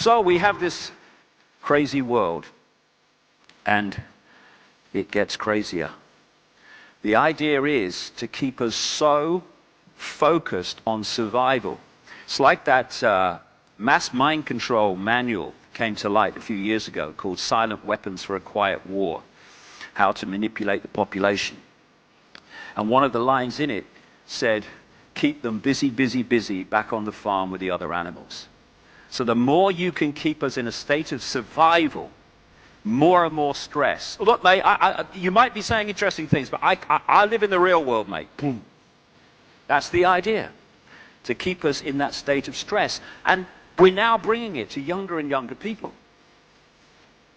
So we have this crazy world, and it gets crazier. The idea is to keep us so focused on survival. It's like that mass mind control manual came to light a few years ago called Silent Weapons for a Quiet War, how to manipulate the population. And one of the lines in it said, keep them busy, busy, busy back on the farm with the other animals. So the more you can keep us in a state of survival, more and more stress. Look, mate, you might be saying interesting things, but I live in the real world, mate. Boom. That's the idea, to keep us in that state of stress. And we're now bringing it to younger and younger people.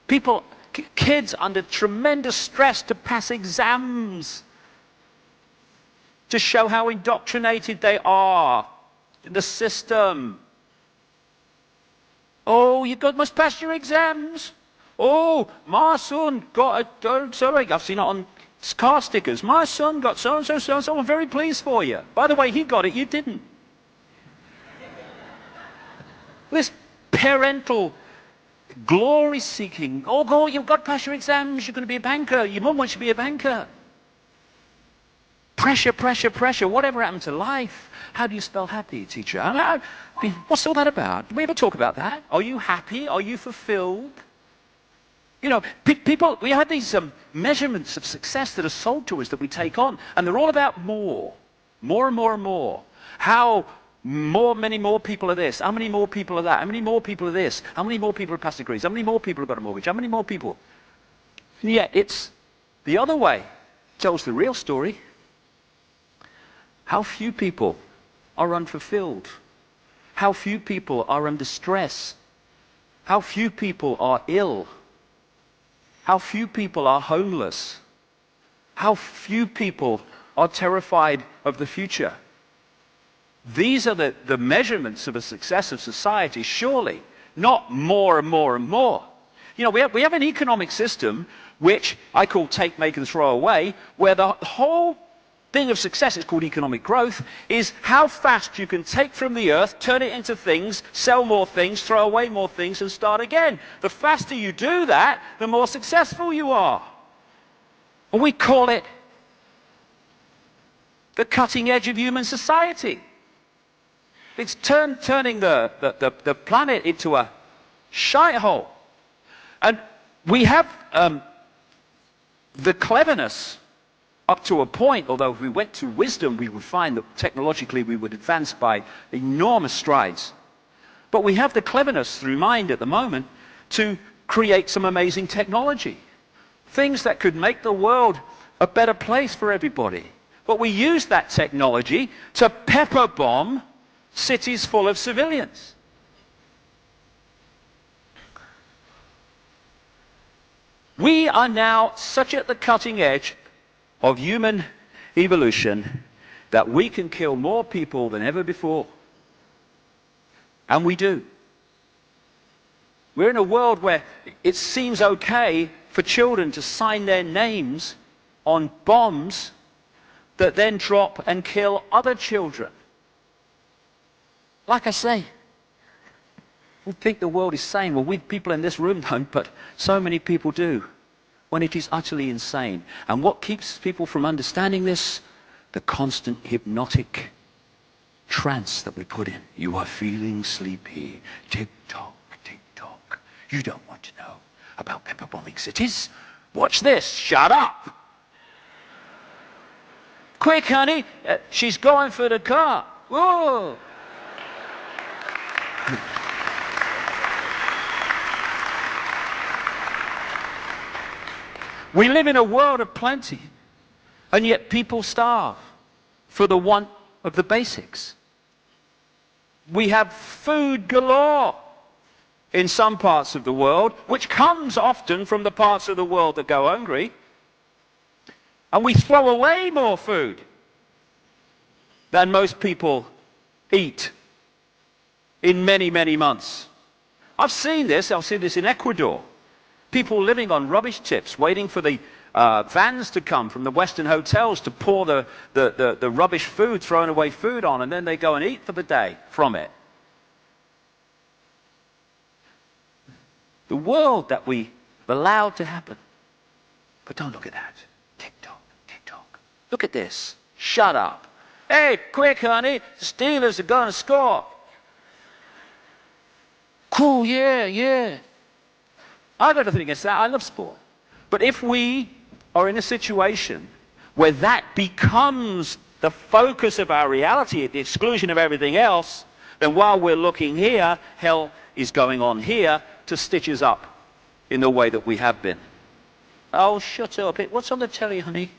Kids under tremendous stress to pass exams, to show how indoctrinated they are in the system. Oh, must pass your exams. Oh, my son got I've seen it on car stickers. My son got so-and-so, so-and-so. I'm very pleased for you. By the way, he got it, you didn't. This parental glory-seeking. Oh, go, you've got to pass your exams. You're going to be a banker. Your mum wants you to be a banker. Pressure, pressure, pressure. Whatever happened to life? How do you spell happy, teacher? I mean, what's all that about? Do we ever talk about that? Are you happy? Are you fulfilled? You know, people, we have these measurements of success that are sold to us that we take on, and they're all about more. More and more and more. How many more people are this? How many more people are that? How many more people are this? How many more people have passed degrees? How many more people have got a mortgage? How many more people? And yet, it's the other way. It tells the real story. How few people are unfulfilled. How few people are under stress. How few people are ill. How few people are homeless. How few people are terrified of the future. These are the measurements of a success of society, surely, not more and more and more. You know, we have an economic system which I call take, make and throw away, where the whole thing of success, is called economic growth, is how fast you can take from the earth, turn it into things, sell more things, throw away more things, and start again. The faster you do that, the more successful you are. And we call it the cutting edge of human society. It's turning the planet into a shithole. And we have the cleverness up to a point, although if we went to wisdom, we would find that technologically we would advance by enormous strides. But we have the cleverness through mind at the moment to create some amazing technology. Things that could make the world a better place for everybody. But we use that technology to pepper bomb cities full of civilians. We are now such at the cutting edge of human evolution that we can kill more people than ever before. And we do. We're in a world where it seems okay for children to sign their names on bombs that then drop and kill other children. Like I say, we think the world is sane. Well, we people in this room don't, but so many people do, when it is utterly insane. And what keeps people from understanding this? The constant hypnotic trance that we put in. You are feeling sleepy. Tick-tock, tick-tock. You don't want to know about pepper bombing cities? Watch this. Shut up. Quick, honey. She's going for the car. Whoa. We live in a world of plenty, and yet people starve for the want of the basics. We have food galore in some parts of the world, which comes often from the parts of the world that go hungry, and we throw away more food than most people eat in many, many months. I've seen this in Ecuador. People living on rubbish tips, waiting for the vans to come from the Western hotels to pour the rubbish food, thrown away food on, and then they go and eat for the day from it. The world that we allowed to happen. But don't look at that. Tick-tock, tick-tock. Look at this. Shut up. Hey, quick, honey. The Steelers are going to score. Cool, yeah. I've got nothing against that. I love sport. But if we are in a situation where that becomes the focus of our reality at the exclusion of everything else, then while we're looking here, hell is going on here to stitch us up in the way that we have been. Oh, shut up. What's on the telly, honey?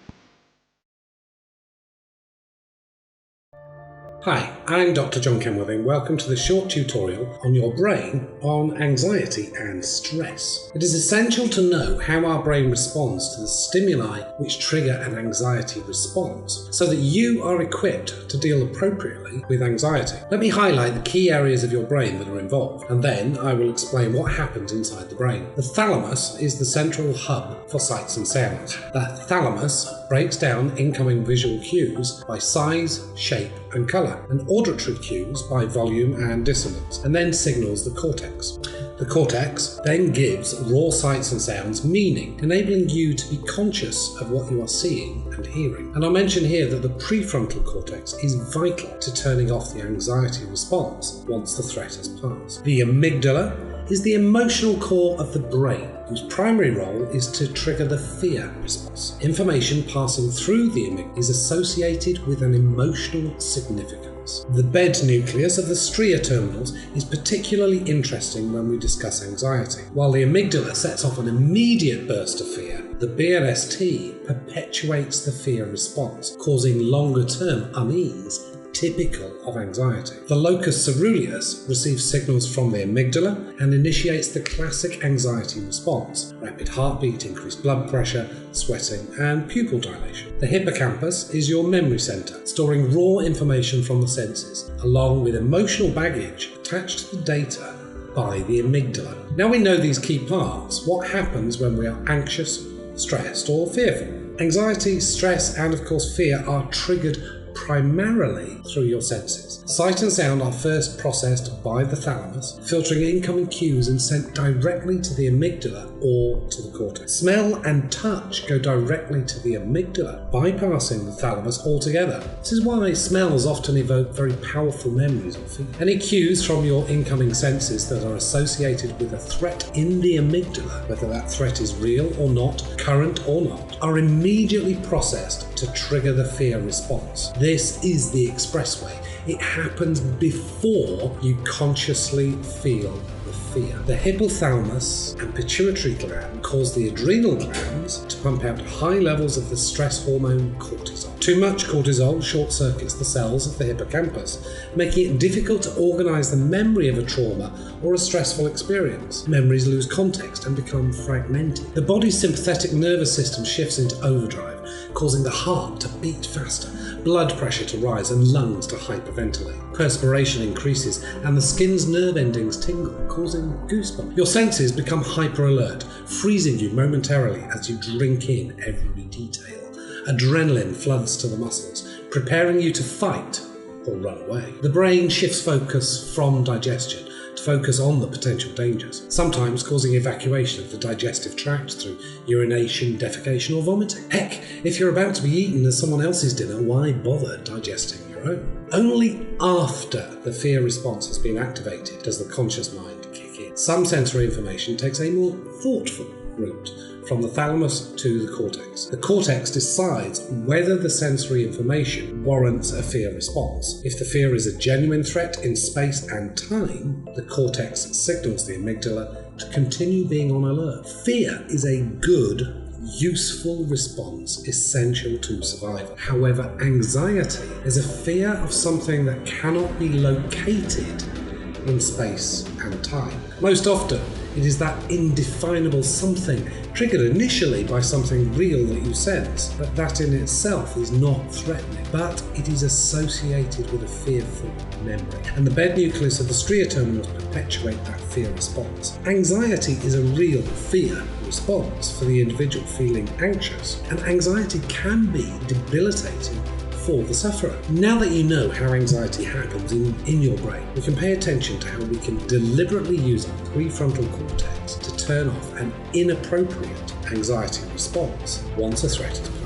Hi, I'm Dr. John Kenworthing. Welcome to this short tutorial on your brain on anxiety and stress. It is essential to know how our brain responds to the stimuli which trigger an anxiety response so that you are equipped to deal appropriately with anxiety. Let me highlight the key areas of your brain that are involved, and then I will explain what happens inside the brain. The thalamus is the central hub for sights and sounds. The thalamus breaks down incoming visual cues by size, shape, and colour, and auditory cues by volume and dissonance, and then signals the cortex. The cortex then gives raw sights and sounds meaning, enabling you to be conscious of what you are seeing and hearing. And I'll mention here that the prefrontal cortex is vital to turning off the anxiety response once the threat has passed. The amygdala is the emotional core of the brain, whose primary role is to trigger the fear response. Information passing through the amygdala is associated with an emotional significance. The bed nucleus of the stria terminals is particularly interesting when we discuss anxiety. While the amygdala sets off an immediate burst of fear, the BNST perpetuates the fear response, causing longer-term unease typical of anxiety. The locus coeruleus receives signals from the amygdala and initiates the classic anxiety response: rapid heartbeat, increased blood pressure, sweating, and pupil dilation. The hippocampus is your memory center, storing raw information from the senses, along with emotional baggage attached to the data by the amygdala. Now we know these key parts, what happens when we are anxious, stressed, or fearful? Anxiety, stress, and of course fear are triggered primarily through your senses. Sight and sound are first processed by the thalamus, filtering incoming cues and sent directly to the amygdala or to the cortex. Smell and touch go directly to the amygdala, bypassing the thalamus altogether. This is why smells often evoke very powerful memories or feelings. Any cues from your incoming senses that are associated with a threat in the amygdala, whether that threat is real or not, current or not, are immediately processed to trigger the fear response. This is the expressway. It happens before you consciously feel the fear. The hypothalamus and pituitary gland cause the adrenal glands to pump out high levels of the stress hormone cortisol. Too much cortisol short-circuits the cells of the hippocampus, making it difficult to organize the memory of a trauma or a stressful experience. Memories lose context and become fragmented. The body's sympathetic nervous system shifts into overdrive, causing the heart to beat faster, blood pressure to rise, and lungs to hyperventilate. Perspiration increases and the skin's nerve endings tingle, causing goosebumps. Your senses become hyper-alert, freezing you momentarily as you drink in every detail. Adrenaline floods to the muscles, preparing you to fight or run away. The brain shifts focus from digestion to focus on the potential dangers, sometimes causing evacuation of the digestive tract through urination, defecation, or vomiting. Heck, if you're about to be eaten as someone else's dinner, why bother digesting your own? Only after the fear response has been activated does the conscious mind kick in. Some sensory information takes a more thoughtful route from the thalamus to the cortex. The cortex decides whether the sensory information warrants a fear response. If the fear is a genuine threat in space and time, the cortex signals the amygdala to continue being on alert. Fear is a good, useful response essential to survival. However, anxiety is a fear of something that cannot be located in space and time. Most often, it is that indefinable something triggered initially by something real that you sense, but that in itself is not threatening, but it is associated with a fearful memory. And the bed nucleus of the stria terminals perpetuate that fear response. Anxiety is a real fear response for the individual feeling anxious, and anxiety can be debilitating for the sufferer. Now that you know how anxiety happens in your brain, we can pay attention to how we can deliberately use our prefrontal cortex to turn off an inappropriate anxiety response once a threat is